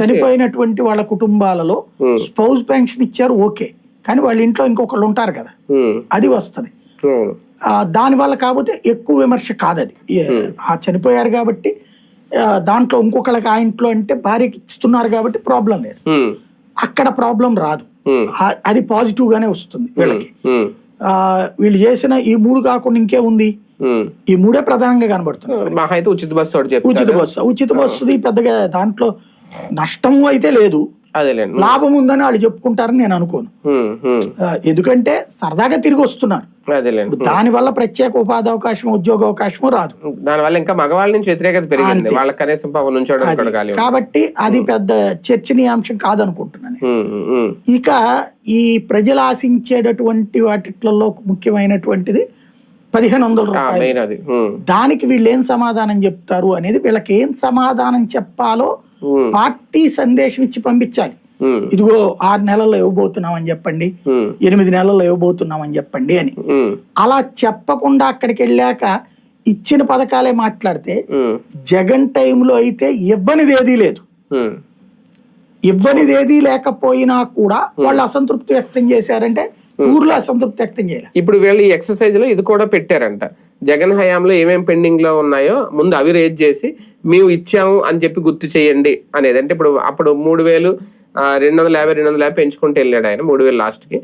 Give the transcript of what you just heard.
చనిపోయినటువంటి వాళ్ళ కుటుంబాలలో స్పౌజ్ పెన్షన్ ఇచ్చారు, ఓకే, కానీ వాళ్ళ ఇంట్లో ఇంకొకళ్ళు ఉంటారు కదా, అది వస్తుంది. దాని వల్ల కాకపోతే ఎక్కువ విమర్శ కాదు అది. చనిపోయారు కాబట్టి దాంట్లో ఇంకొకళ్ళకి ఆ ఇంట్లో అంటే భార్యకి ఇస్తున్నారు కాబట్టి ప్రాబ్లం లేదు, అక్కడ ప్రాబ్లం రాదు. అది పాజిటివ్ గానే వస్తుంది వీళ్ళకి. వీళ్ళు చేసిన ఈ 3 కాకుండా ఇంకే ఉంది, ఈ 3 ప్రధానంగా కనబడుతుంది. ఉచిత బస్సుది పెద్దగా దాంట్లో నష్టం అయితే లేదు, లాభం ఉందని వాళ్ళు చెప్పుకుంటారని నేను అనుకోను. ఎందుకంటే సరదాగా తిరిగి వస్తున్నారు, దాని వల్ల ప్రత్యేక ఉపాధి అవకాశం, ఉద్యోగ అవకాశం రాదు. దానివల్ల ఇంకా మగవాళ్ళ నుంచి వ్యతిరేకత పెరిగింది, వాళ్ళకి కనీసం కాబట్టి అది పెద్ద చర్చనీయాంశం కాదనుకుంటున్నాను. ఇక ఈ ప్రజలు ఆశించేటటువంటి వాటిలో ముఖ్యమైనటువంటిది 1500 రూపాయలు. దానికి వీళ్ళు ఏం సమాధానం చెప్తారు అనేది, వీళ్ళకి ఏం సమాధానం చెప్పాలో పార్టీ సందేశం ఇచ్చి పంపించాలి. ఇదిగో 6 నెలల్లో ఇవ్వబోతున్నామని చెప్పండి, 8 నెలల్లో ఇవ్వబోతున్నామని చెప్పండి అని. అలా చెప్పకుండా అక్కడికి వెళ్ళాక ఇచ్చిన పథకాలే మాట్లాడితే, జగన్ టైంలో అయితే ఇవ్వనిది ఏదీ లేదు. ఇవ్వనిది ఏదీ లేకపోయినా కూడా వాళ్ళు అసంతృప్తి వ్యక్తం చేశారంటే ఊర్లో అసంతృప్తి వ్యక్తం చేయాలి. ఇప్పుడు వీళ్ళు ఈ ఎక్సర్సైజ్ లో ఇది కూడా పెట్టారంట, జగన్ హయాంలో ఏమేం పెండింగ్ లో ఉన్నాయో ముందు అవి రేజ్ చేసి మేము ఇచ్చాము అని చెప్పి గుర్తు చేయండి అనేది. అంటే అప్పుడు 3250 పెంచుకుంటూ వెళ్ళాడు ఆయన, 3000 లాస్ట్ కి.